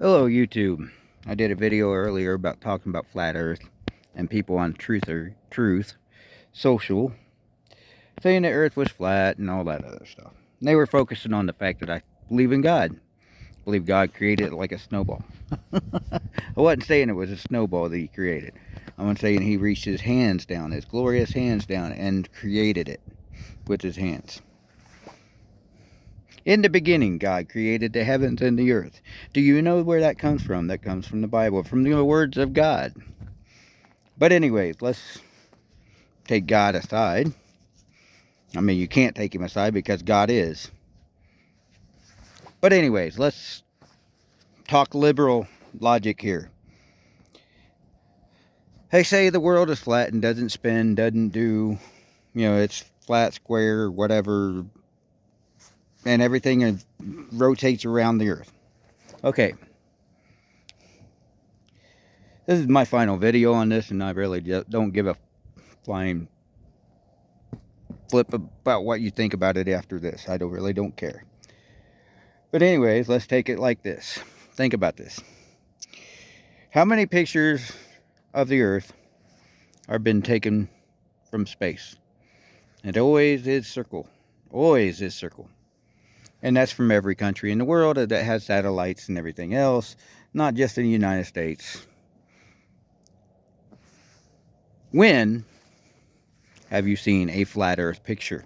Hello YouTube. I did a video earlier about talking about flat earth and people on Truth Social saying the earth was flat and all that other stuff. And they were focusing on the fact that I believe in God. I believe God created it like a snowball. I wasn't saying it was a snowball that he created. I'm saying he reached his hands down, his glorious hands down, and created it with his hands. In the beginning, God created the heavens and the earth. Do you know where that comes from? That comes from the Bible, from the words of God. But anyways, let's take God aside. I mean, you can't take him aside because God is. But anyways, let's talk liberal logic here. They say the world is flat and doesn't spin, doesn't do, it's flat, square, whatever, and everything rotates around the earth. Okay. This is my final video on this, and I really don't give a flying flip about what you think about it after this. I really don't care. But anyways, let's take it like this. Think about this. How many pictures of the earth are been taken from space? It always is circle. Always is circle. And that's from every country in the world that has satellites and everything else, not just in the United States. When have you seen a flat earth picture?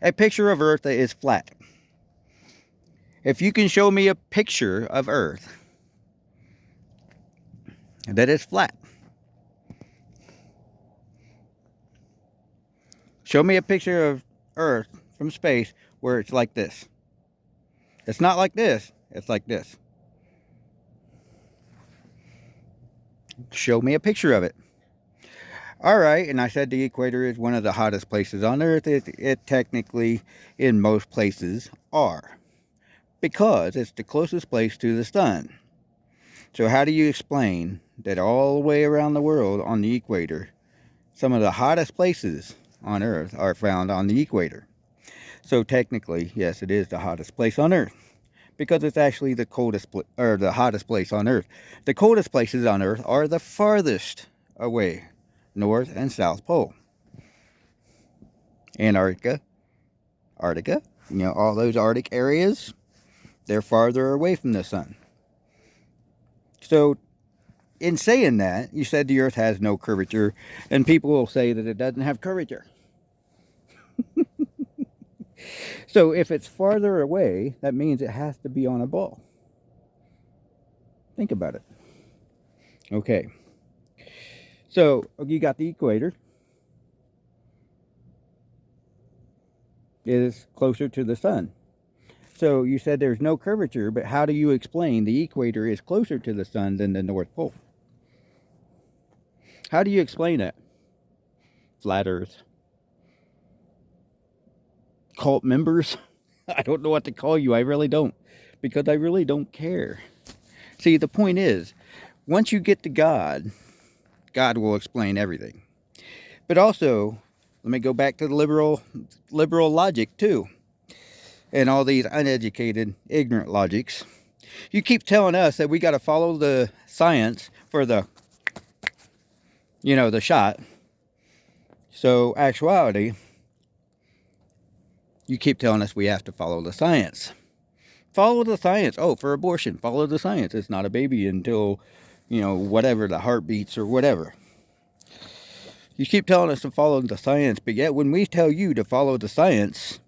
A picture of earth that is flat. If you can show me a picture of earth that is flat, show me a picture of earth from space where it's like this. It's not like this, it's like this. Show me a picture of it. Alright, and I said the equator is one of the hottest places on earth. It technically, in most places, are. Because it's the closest place to the sun. So how do you explain that all the way around the world on the equator, some of the hottest places on earth are found on the equator? So technically, yes, it is the hottest place on earth. Because it's actually the coldest or the hottest place on earth. The coldest places on earth are the farthest away, North and South Pole. Antarctica, all those Arctic areas, they're farther away from the sun. So, in saying that, you said the earth has no curvature, and people will say that it doesn't have curvature. So, if it's farther away, that means it has to be on a ball. Think about it. Okay. So, you got the equator. It is closer to the sun. So, you said there's no curvature, but how do you explain the equator is closer to the sun than the North Pole? How do you explain that? Flat Earth. Cult members? I don't know what to call you. I really don't. Because I really don't care. See, the point is, once you get to God, God will explain everything. But also, let me go back to the liberal logic too. And all these uneducated, ignorant logics. You keep telling us that we got to follow the science for the shot. So, actuality, you keep telling us we have to follow the science. Follow the science. Oh, for abortion, follow the science. It's not a baby until, whatever, the heart beats or whatever. You keep telling us to follow the science, but yet when we tell you to follow the science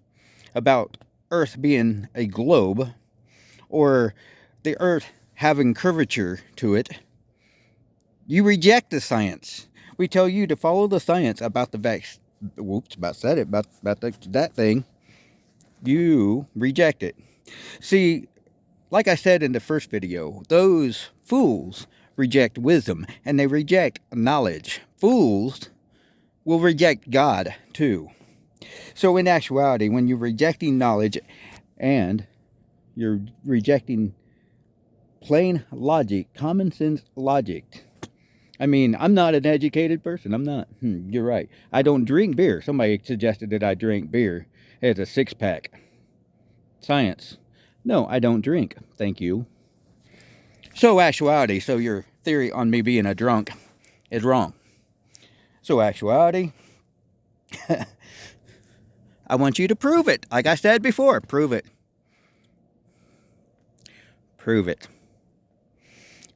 about Earth being a globe or the Earth having curvature to it, you reject the science. We tell you to follow the science about the vaccine. Whoops, about said it, about that thing. You reject it. See, like I said in the first video, those fools reject wisdom and they reject knowledge. Fools will reject God too. So in actuality, when you're rejecting knowledge and you're rejecting plain logic, common sense logic. I mean, I'm not an educated person. I'm not. You're right. I don't drink beer. Somebody suggested that I drink beer. It's a six-pack. Science. No, I don't drink. Thank you. So actuality, so your theory on me being a drunk is wrong. So actuality, I want you to prove it. Like I said before, prove it. Prove it.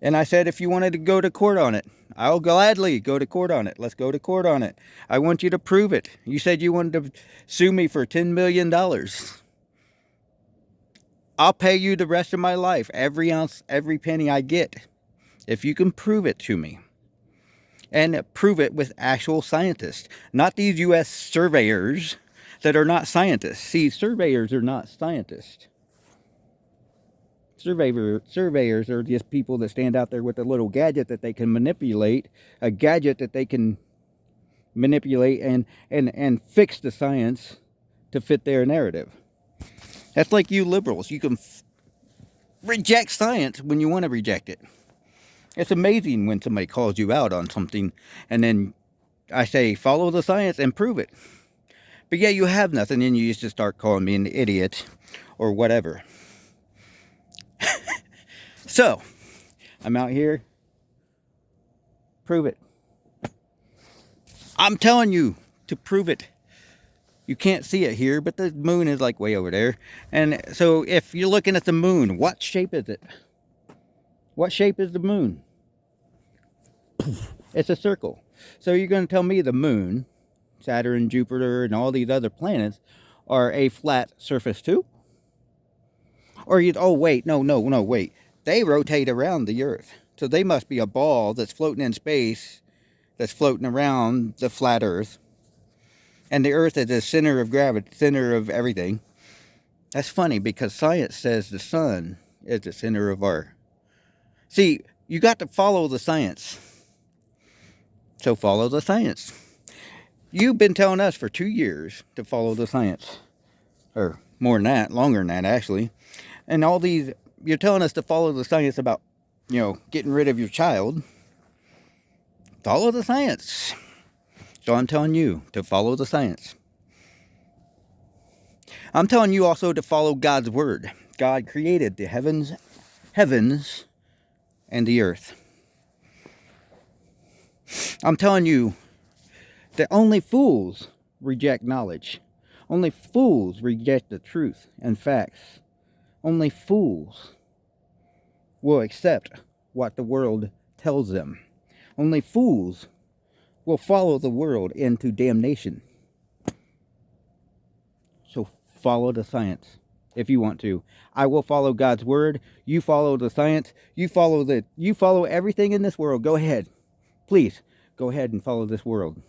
And I said if you wanted to go to court on it, I'll gladly go to court on it. Let's go to court on it. I want you to prove it. You said you wanted to sue me for $10 million. I'll pay you the rest of my life, every ounce, every penny I get, if you can prove it to me. And prove it with actual scientists, not these U.S. surveyors that are not scientists. See, surveyors are not scientists. Surveyors are just people that stand out there with a little gadget that they can manipulate, a gadget that they can manipulate and fix the science to fit their narrative. That's like you liberals. You can reject science when you want to reject it. It's amazing when somebody calls you out on something and then I say, follow the science and prove it. But yeah, you have nothing and you used to start calling me an idiot or whatever. So, I'm out here. Prove it. I'm telling you to prove it. You can't see it here, but the moon is like way over there. And so if you're looking at the moon, what shape is it? What shape is the moon? It's a circle. So you're going to tell me the moon, Saturn, Jupiter, and all these other planets are a flat surface too? Or you, oh wait, no, wait. They rotate around the Earth. So they must be a ball that's floating in space, that's floating around the flat Earth. And the Earth is the center of gravity, center of everything. That's funny because science says the sun is the center of our... See, you got to follow the science. So follow the science. You've been telling us for 2 years to follow the science. Or more than that, longer than that actually. And all these, you're telling us to follow the science about, you know, getting rid of your child. Follow the science. So I'm telling you to follow the science. I'm telling you also to follow God's word. God created the heavens and the earth. I'm telling you that only fools reject knowledge. Only fools reject the truth and facts. Only fools will accept what the world tells them. Only fools will follow the world into damnation. So follow the science if you want to. I will follow God's word. You follow the science. You follow everything in this world. Go ahead. Please go ahead and follow this world.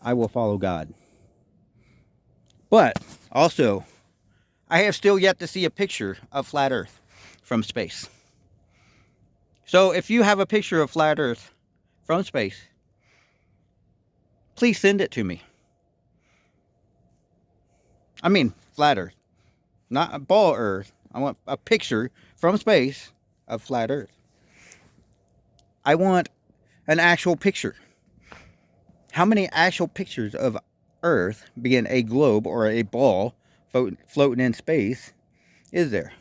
I will follow God. But also, I have still yet to see a picture of flat Earth from space. So if you have a picture of flat Earth from space, please send it to me. I mean, flat Earth, not a ball Earth. I want a picture from space of flat Earth. I want an actual picture. How many actual pictures of Earth, being a globe or a ball floating in space, is there?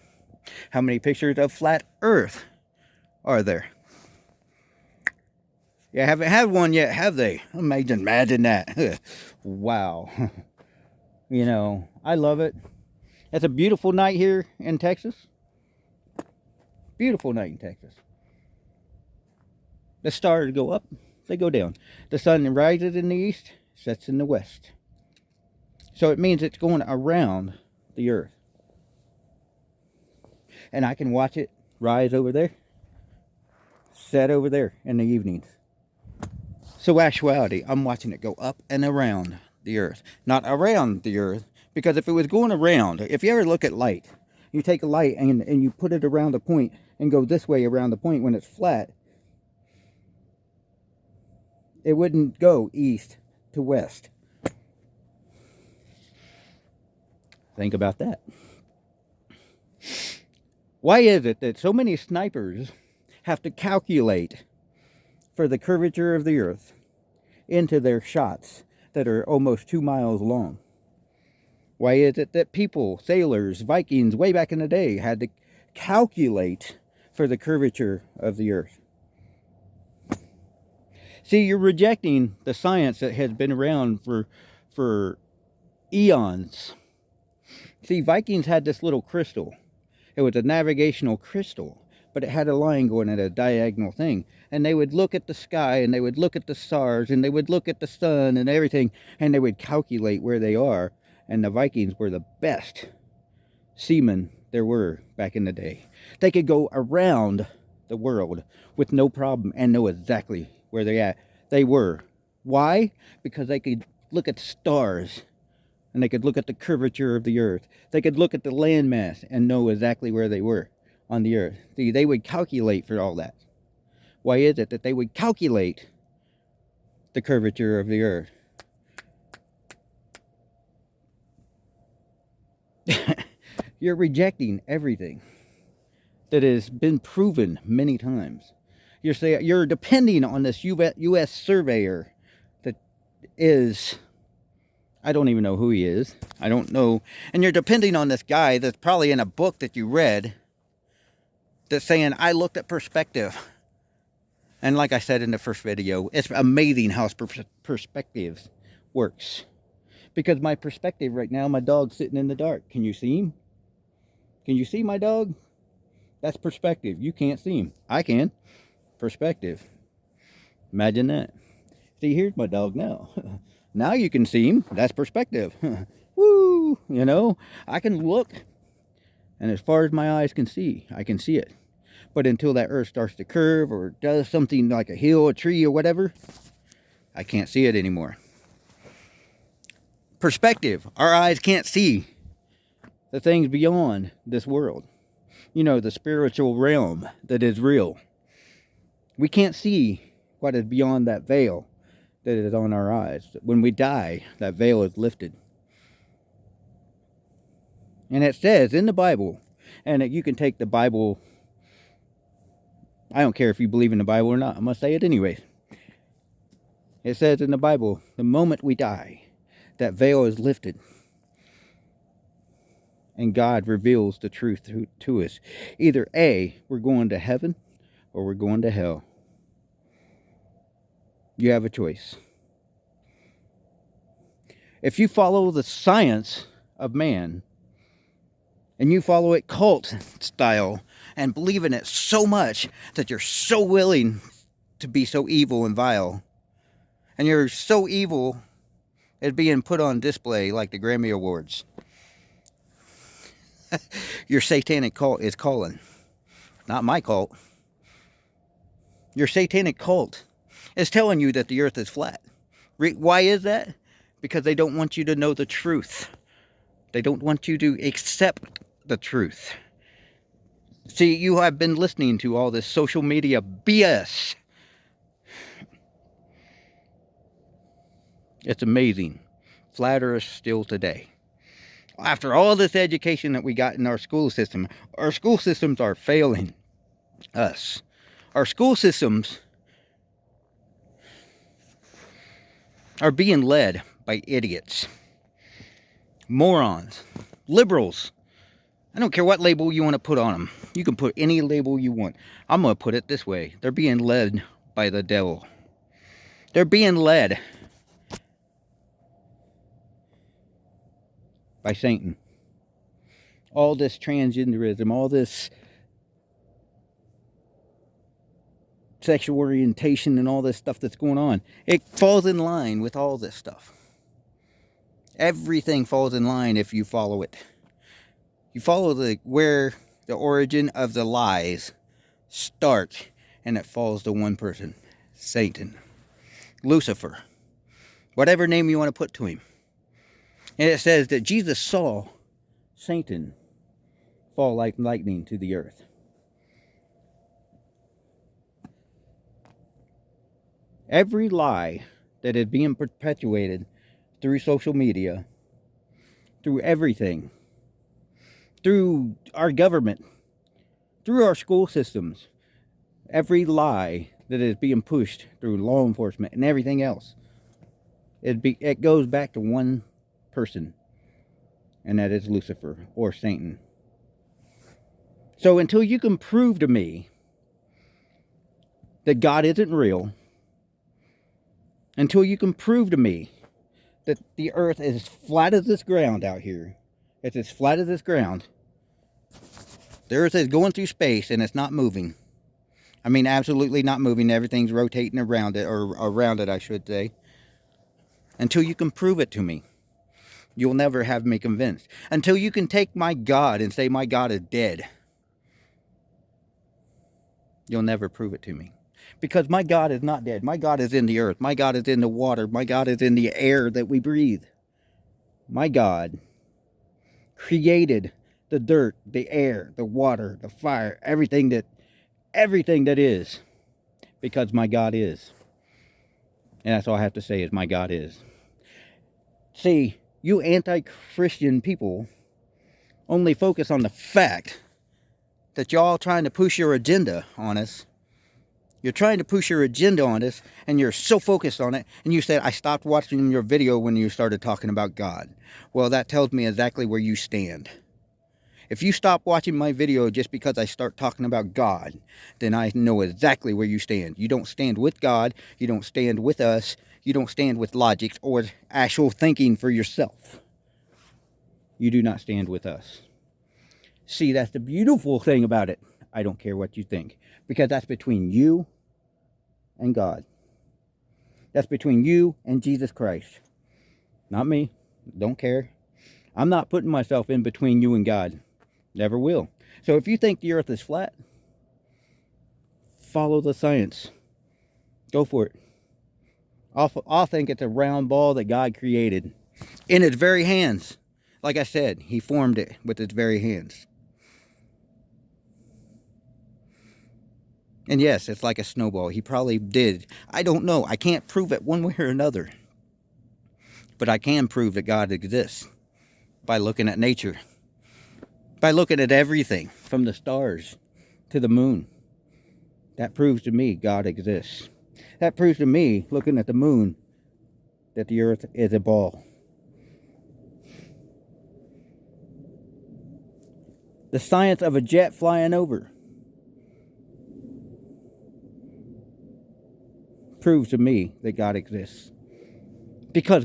How many pictures of flat Earth are there? You haven't had one yet, have they? Imagine that. Wow. You know, I love it. It's a beautiful night here in Texas. Beautiful night in Texas. The stars go up, they go down. The sun rises in the east, sets in the west. So it means it's going around the earth. And I can watch it rise over there, set over there in the evenings. So actuality, I'm watching it go up and around the earth. Not around the earth, because if it was going around, if you ever look at light, you take a light and you put it around a point and go this way around the point when it's flat, it wouldn't go east to west. Think about that. Why is it that so many snipers have to calculate for the curvature of the earth into their shots that are almost 2 miles long? Why is it that people, sailors, Vikings, way back in the day, had to calculate for the curvature of the earth. See, you're rejecting the science that has been around for eons. See, Vikings had this little crystal. It was a navigational crystal, but it had a line going at a diagonal thing. And they would look at the sky, and they would look at the stars, and they would look at the sun and everything, and they would calculate where they are. And the Vikings were the best seamen there were back in the day. They could go around the world with no problem and know exactly where they were. Why? Because they could look at the stars, and they could look at the curvature of the earth. They could look at the landmass and know exactly where they were on the earth. See, they would calculate for all that. Why is it that they would calculate the curvature of the earth? You're rejecting everything that has been proven many times. You're depending on this U.S. surveyor that is, I don't even know who he is. I don't know. And you're depending on this guy that's probably in a book that you read that's saying, I looked at perspective. And like I said in the first video, it's amazing how perspective works. Because my perspective right now, my dog's sitting in the dark. Can you see him? Can you see my dog? That's perspective. You can't see him. I can. Perspective. Imagine that. See, here's my dog now. Now you can see him. That's perspective. Woo! You know, I can look, and as far as my eyes can see, I can see it. But until that earth starts to curve or does something like a hill, a tree, or whatever, I can't see it anymore. Perspective. Our eyes can't see the things beyond this world. You know, the spiritual realm that is real. We can't see what is beyond that veil that is on our eyes. When we die, that veil is lifted. And it says in the Bible, and you can take the Bible, I don't care if you believe in the Bible or not, I'm going to say it anyways. It says in the Bible, the moment we die, that veil is lifted. And God reveals the truth to us. Either A, we're going to heaven, or we're going to hell. You have a choice. If you follow the science of man, and you follow it cult style, and believe in it so much that you're so willing to be so evil and vile, and you're so evil at being put on display like the Grammy Awards, your satanic cult is calling. Not my cult. Your satanic cult is telling you that the earth is flat. Why is that? Because they don't want you to know the truth. They don't want you to accept the truth. See, you have been listening to all this social media BS. It's amazing. Flat earth still today. After all this education that we got in our school systems are failing us. Our school systems are being led by idiots, morons, liberals. I don't care what label you want to put on them. You can put any label you want. I'm going to put it this way. They're being led by the devil. They're being led by Satan. All this transgenderism, all this sexual orientation and all this stuff that's going on, it falls in line with all this stuff. Everything falls in line if you follow it. You follow where the origin of the lies start, and it falls to one person, Satan, Lucifer, whatever name you want to put to him. And it says that Jesus saw Satan fall like lightning to the earth. Every lie that is being perpetuated through social media, through everything, through our government, through our school systems, every lie that is being pushed through law enforcement and everything else, it goes back to one person, and that is Lucifer or Satan. So until you can prove to me that God isn't real, until you can prove to me that the earth is as flat as this ground out here, it's as flat as this ground, the earth is going through space and it's not moving. I mean, absolutely not moving. Everything's rotating around it, or around it, I should say. Until you can prove it to me, you'll never have me convinced. Until you can take my God and say my God is dead, you'll never prove it to me. Because my God is not dead. My God is in the earth. My God is in the water. My God is in the air that we breathe. My God created the dirt, the air, the water, the fire, everything that is, because my God is. And that's all I have to say is my God is. See, you anti-Christian people only focus on the fact that y'all trying to push your agenda on us. You're trying to push your agenda on us, and you're so focused on it, and you said, I stopped watching your video when you started talking about God. Well, that tells me exactly where you stand. If you stop watching my video just because I start talking about God, then I know exactly where you stand. You don't stand with God. You don't stand with us. You don't stand with logic or actual thinking for yourself. You do not stand with us. See, that's the beautiful thing about it. I don't care what you think, because that's between you and God. That's between you and Jesus Christ. Not me. Don't care. I'm not putting myself in between you and God. Never will. So if you think the earth is flat, follow the science. Go for it. I'll think it's a round ball that God created in his very hands. Like I said, he formed it with his very hands. And yes, it's like a snowball. He probably did. I don't know. I can't prove it one way or another. But I can prove that God exists by looking at nature. By looking at everything, from the stars to the moon. That proves to me God exists. That proves to me, looking at the moon, that the earth is a ball. The science of a jet flying over proves to me that God exists. Because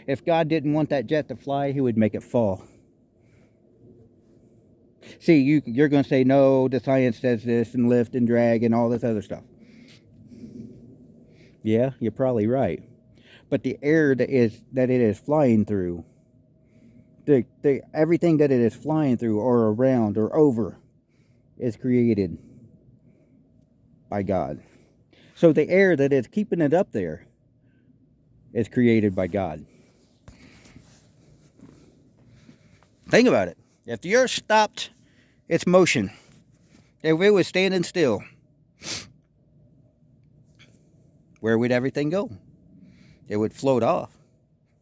if God didn't want that jet to fly, he would make it fall. See, you're going to say, no, the science says this, and lift and drag and all this other stuff. Yeah, you're probably right. But the air that it is flying through, everything that it is flying through or around or over is created by God. So the air that is keeping it up there is created by God. Think about it. If the earth stopped its motion, if it was standing still, where would everything go? It would float off.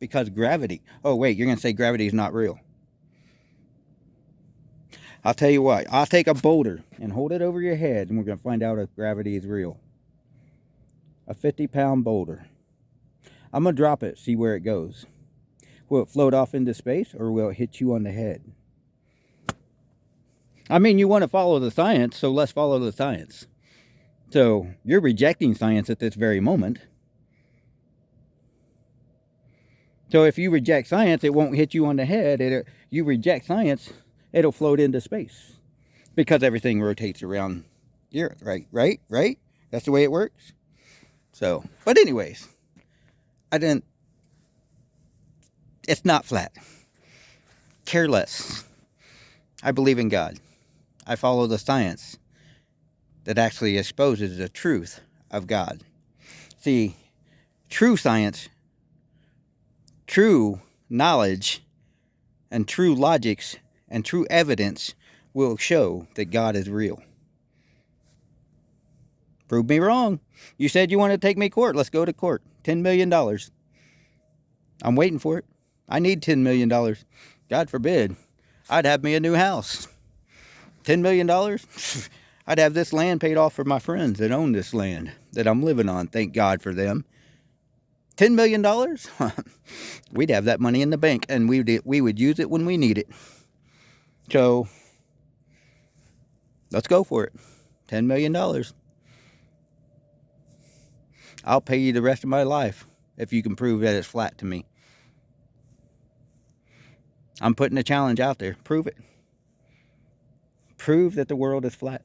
Because gravity. Oh, wait, you're going to say gravity is not real. I'll tell you what. I'll take a boulder and hold it over your head, and we're going to find out if gravity is real. A 50-pound boulder. I'm going to drop it, see where it goes. Will it float off into space, or will it hit you on the head? I mean, you want to follow the science, so let's follow the science. So, you're rejecting science at this very moment. So if you reject science, it won't hit you on the head. You reject science, it'll float into space. Because everything rotates around the earth, right? Right? That's the way it works. So, but anyways, it's not flat. Care less. I believe in God. I follow the science that actually exposes the truth of God. See, true science, true knowledge, and true logics, and true evidence will show that God is real. Prove me wrong. You said you want to take me to court. Let's go to court. $10 million. I'm waiting for it. I need $10 million. God forbid. I'd have me a new house. $10 million? I'd have this land paid off for my friends that own this land that I'm living on. Thank God for them. $10 million? We'd have that money in the bank, and we would use it when we need it. So, Let's go for it. $10 million. I'll pay you the rest of my life if you can prove that it's flat to me. I'm putting a challenge out there. Prove it. Prove that the world is flat.